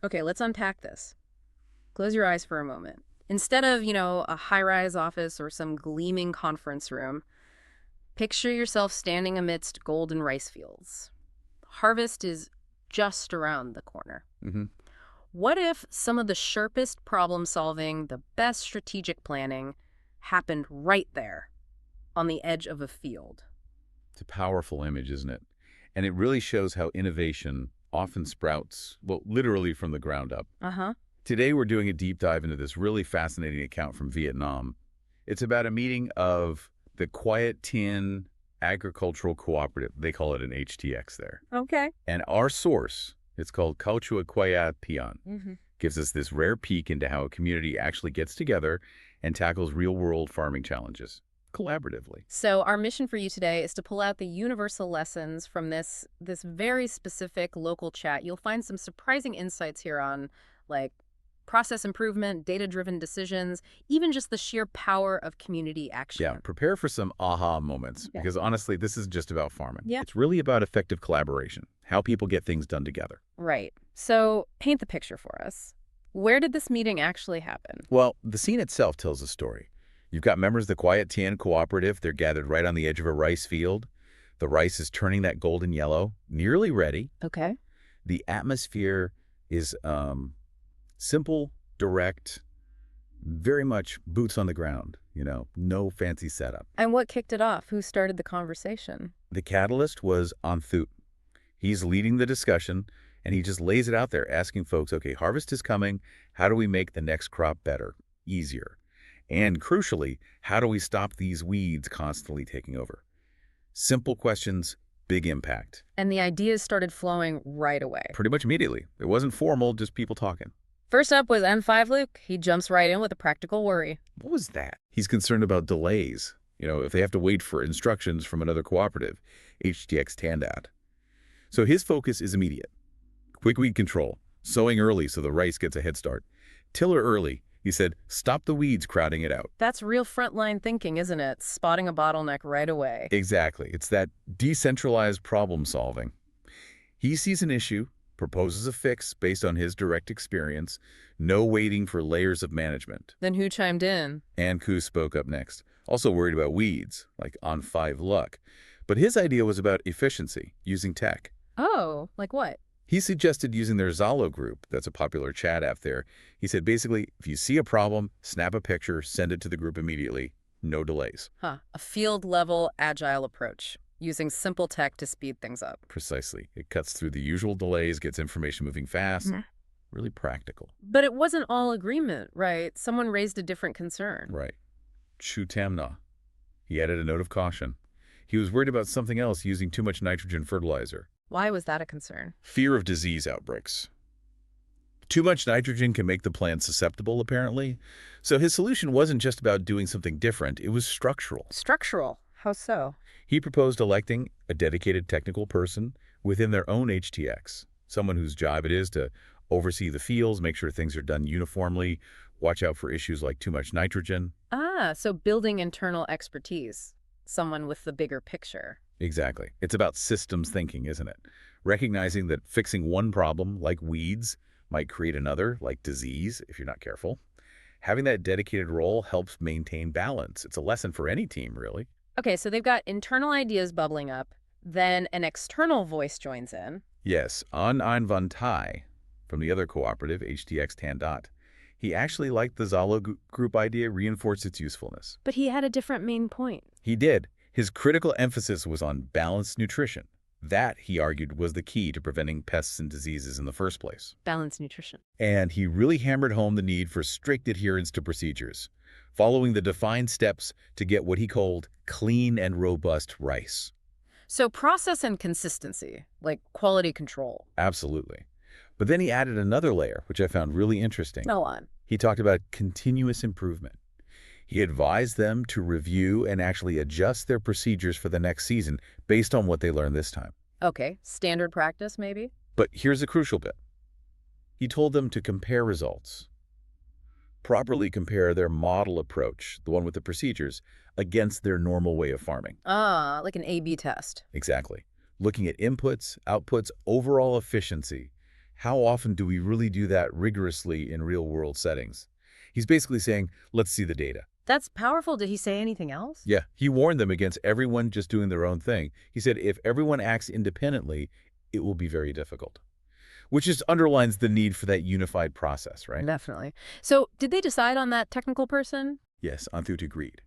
Okay, let's unpack this. Close your eyes for a moment. Instead of, a high-rise office or some gleaming conference room, picture yourself standing amidst golden rice fields. Harvest is just around the corner. Hmm. What if some of the sharpest problem solving, the best strategic planning, happened right there on the edge of a field? It's a powerful image, isn't it? And it really shows how innovation often sprouts, well, literally from the ground up. Uh-huh. Today, we're doing a deep dive into this really fascinating account from Vietnam. It's about a meeting of the Quiet Tien Agricultural Cooperative. They call it an HTX there. Okay. And our source, it's called Cultua Quiet Pian, Mm-hmm. gives us this rare peek into how a community actually gets together and tackles real-world farming challenges collaboratively. So our mission for you today is to pull out the universal lessons from this very specific local chat. You'll find some surprising insights here on like process improvement, data-driven decisions, even just the sheer power of community Yeah, action. prepare for some aha moments, Yeah. because honestly, this is just about farming. Yeah. It's really about effective collaboration, how people get things done together. Right. So paint the picture for us. Where did this meeting actually happen? Well, the scene itself tells a story. You've got members of the Quiet Tien Cooperative. They're gathered right on the edge of a rice field. The rice is turning that golden yellow, nearly ready. Okay. The atmosphere is simple, direct, very much boots on the ground, no fancy setup. And what kicked it off? Who started the conversation? The catalyst was Anthut. He's leading the discussion, and he just lays it out there, asking folks, okay, harvest is coming. How do we make the next crop better, easier? And crucially, how do we stop these weeds constantly taking over? Simple questions, big impact. And the ideas started flowing right away. Pretty much immediately. It wasn't formal, just people talking. First up was N5 Luke. He jumps right in with a practical worry. What was that? He's concerned about delays. If they have to wait for instructions from another cooperative, HTX Tandat. So his focus is immediate. Quick weed control, sowing early so the rice gets a head start. Tiller early, he said, stop the weeds crowding it out. That's real frontline thinking, isn't it? Spotting a bottleneck right away. Exactly. It's that decentralized problem solving. He sees an issue, proposes a fix based on his direct experience, no waiting for layers of management. Then who chimed in? And Koo spoke up next, also worried about weeds, like on 5 luck. But his idea was about efficiency, using tech. Oh, like what? He suggested using their Zalo group. That's a popular chat app there. He said, basically, if you see a problem, snap a picture, send it to the group immediately. No delays. Huh. A field-level, agile approach, using simple tech to speed things up. Precisely. It cuts through the usual delays, gets information moving fast. Mhm. Really practical. But it wasn't all agreement, right? Someone raised a different concern. Right. Chu Tamna. He added a note of caution. He was worried about something else, using too much nitrogen fertilizer. Why was that a concern? Fear of disease outbreaks. Too much nitrogen can make the plant susceptible, apparently. So his solution wasn't just about doing something different, it was structural. Structural. How so? He proposed electing a dedicated technical person within their own HTX, someone whose job it is to oversee the fields, make sure things are done uniformly, watch out for issues like too much nitrogen. Ah, so building internal expertise. Someone with the bigger picture. Exactly. It's about systems thinking, isn't it? Recognizing that fixing one problem, like weeds, might create another, like disease, if you're not careful. Having that dedicated role helps maintain balance. It's a lesson for any team, really. Okay, so they've got internal ideas bubbling up, then an external voice joins in. Yes, An Ein Van Tai, from the other cooperative, HTX Tandat. He actually liked the Zalo group idea, reinforced its usefulness. But he had a different main point. He did. His critical emphasis was on balanced nutrition. That, he argued, was the key to preventing pests and diseases in the first place. Balanced nutrition. And he really hammered home the need for strict adherence to procedures, following the defined steps to get what he called clean and robust rice. So process and consistency, like quality control. Absolutely. But then he added another layer, which I found really interesting. Go on. He talked about continuous improvement. He advised them to review and actually adjust their procedures for the next season based on what they learned this time. Okay, standard practice maybe? But here's the crucial bit. He told them to compare results. Properly compare their model approach, the one with the procedures, against their normal way of farming. Ah, like an A/B test. Exactly. Looking at inputs, outputs, overall efficiency. How often do we really do that rigorously in real-world settings? He's basically saying, let's see the data. That's powerful. Did he say anything else? Yeah, he warned them against everyone just doing their own thing. He said if everyone acts independently, it will be very difficult, which just underlines the need for that unified process, right? Definitely. So, did they decide on that technical person? Yes, Anthut agreed.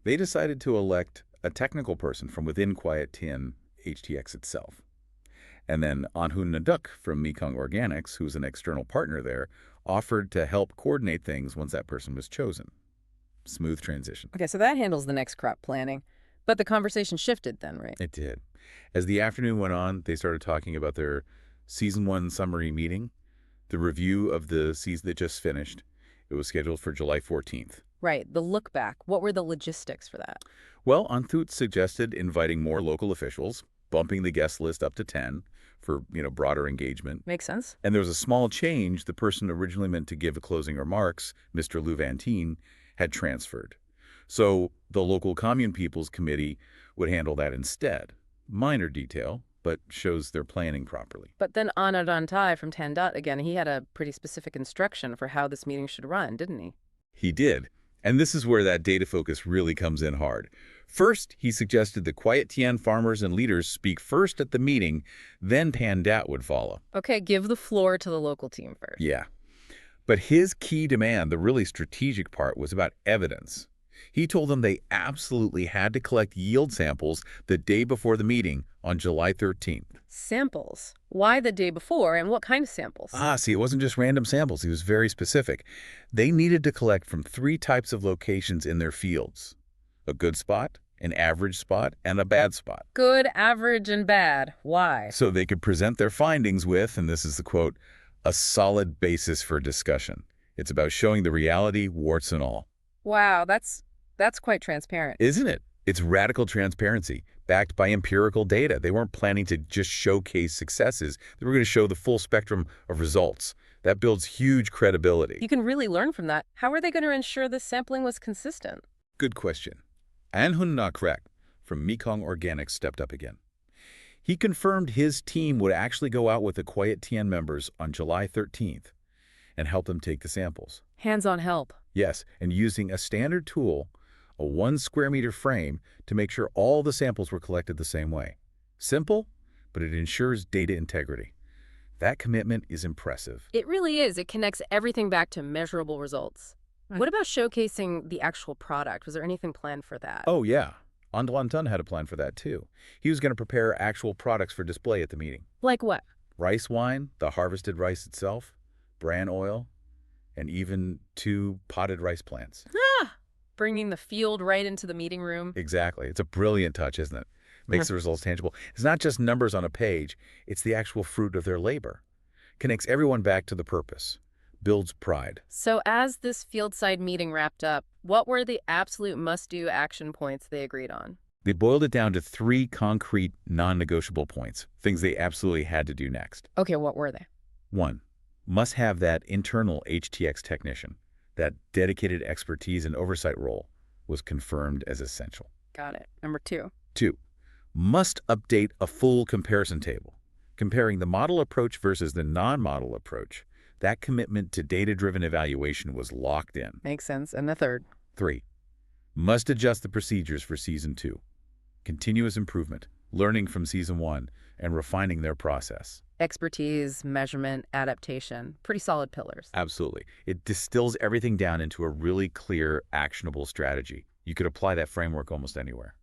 They decided to elect a technical person from within Quiet Tien HTX itself. And then Anhun Naduk from Mekong Organics, who's an external partner there, offered to help coordinate things once that person was chosen. Smooth transition. Okay, so that handles the next crop planning. But the conversation shifted then, right? It did. As the afternoon went on, they started talking about their Season 1 summary meeting, the review of the season that just finished. It was scheduled for July 14th. Right, the look back. What were the logistics for that? Well, Anthut suggested inviting more local officials, bumping the guest list up to 10 for, broader engagement. Makes sense. And there was a small change. The person originally meant to give the closing remarks, Mr. Louvantin, had transferred. So the local Commune People's Committee would handle that instead. Minor detail, but shows they're planning properly. But then Anadantai from Tandat, again, he had a pretty specific instruction for how this meeting should run, didn't he? He did. And this is where that data focus really comes in hard. First, he suggested the Quiet Tien farmers and leaders speak first at the meeting, then Tandat would follow. Okay, give the floor to the local team first. Yeah. But his key demand, the really strategic part, was about evidence. He told them they absolutely had to collect yield samples the day before the meeting on July 13th. Samples. Why the day before, and what kind of samples? See, it wasn't just random samples. He was very specific. They needed to collect from 3 types of locations in their fields: a good spot, an average spot, and a bad spot. Good, average, and bad. Why? So they could present their findings with, and this is the quote, a solid basis for discussion. It's about showing the reality, warts and all. Wow, that's quite transparent. Isn't it? It's radical transparency, backed by empirical data. They weren't planning to just showcase successes. They were going to show the full spectrum of results. That builds huge credibility. You can really learn from that. How are they going to ensure this sampling was consistent? Good question. Anhun Nakrek from Mekong Organics stepped up again. He confirmed his team would actually go out with the Quiet Tien members on July 13th and help them take the samples. Hands-on help. Yes, and using a standard tool, a 1 square meter frame, to make sure all the samples were collected the same way. Simple, but it ensures data integrity. That commitment is impressive. It really is. It connects everything back to measurable results. What about showcasing the actual product? Was there anything planned for that? Oh, yeah. Anduantan had a plan for that, too. He was going to prepare actual products for display at the meeting. Like what? Rice wine, the harvested rice itself, bran oil, and even 2 potted rice plants. Bringing the field right into the meeting room. Exactly. It's a brilliant touch, isn't it? Makes the results tangible. It's not just numbers on a page. It's the actual fruit of their labor. Connects everyone back to the purpose. Builds pride. So as this field-side meeting wrapped up, what were the absolute must-do action points they agreed on? They boiled it down to 3 concrete, non-negotiable points, things they absolutely had to do next. Okay, what were they? 1, must have that internal HTX technician. That dedicated expertise and oversight role was confirmed as essential. Got it. Number 2. 2, must update a full comparison table, comparing the model approach versus the non-model approach. That commitment to data-driven evaluation was locked in. Makes sense. And the 3rd? 3, must adjust the procedures for Season 2. Continuous improvement, learning from Season 1, and refining their process. Expertise, measurement, adaptation. Pretty solid pillars. Absolutely. It distills everything down into a really clear, actionable strategy. You could apply that framework almost anywhere.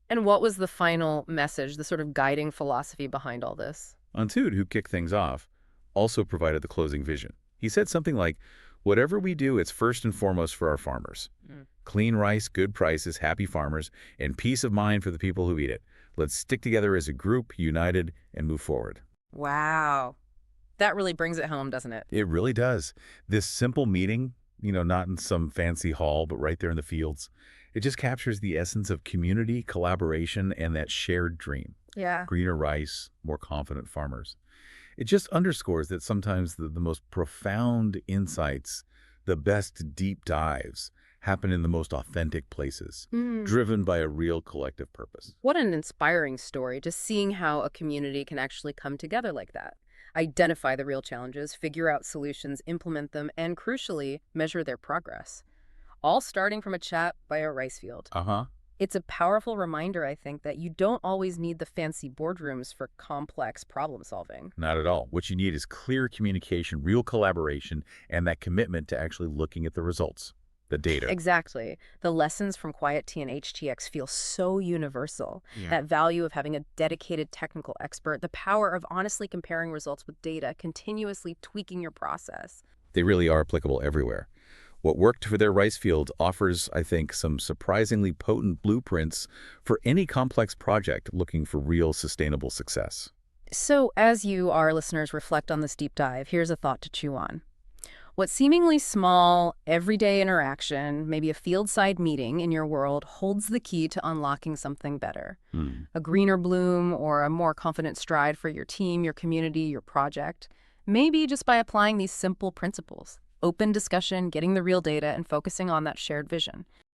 And what was the final message, the sort of guiding philosophy behind all this? Antud, who kicked things off, also provided the closing vision. He said something like, whatever we do, it's first and foremost for our farmers. Clean rice, good prices, happy farmers, and peace of mind for the people who eat it. Let's stick together as a group, united, and move forward. Wow. That really brings it home, doesn't it? It really does. This simple meeting, not in some fancy hall, but right there in the fields, it just captures the essence of community, collaboration, and that shared dream. Yeah. Greener rice, more confident farmers. It just underscores that sometimes the most profound insights, the best deep dives, happen in the most authentic places, driven by a real collective purpose. What an inspiring story, just seeing how a community can actually come together like that. Identify the real challenges, figure out solutions, implement them, and crucially, measure their progress. All starting from a chat by a rice field. Uh-huh. It's a powerful reminder, I think, that you don't always need the fancy boardrooms for complex problem solving. Not at all. What you need is clear communication, real collaboration, and that commitment to actually looking at the results, the data. Exactly. The lessons from Quiet Tea and HTX feel so universal. Yeah. That value of having a dedicated technical expert, the power of honestly comparing results with data, continuously tweaking your process. They really are applicable everywhere. What worked for their rice field offers, I think, some surprisingly potent blueprints for any complex project looking for real sustainable success. So, as you, our listeners, reflect on this deep dive, here's a thought to chew on. What seemingly small, everyday interaction, maybe a field-side meeting in your world, holds the key to unlocking something better? Hmm. A greener bloom or a more confident stride for your team, your community, your project? Maybe just by applying these simple principles. Open discussion, getting the real data, and focusing on that shared vision.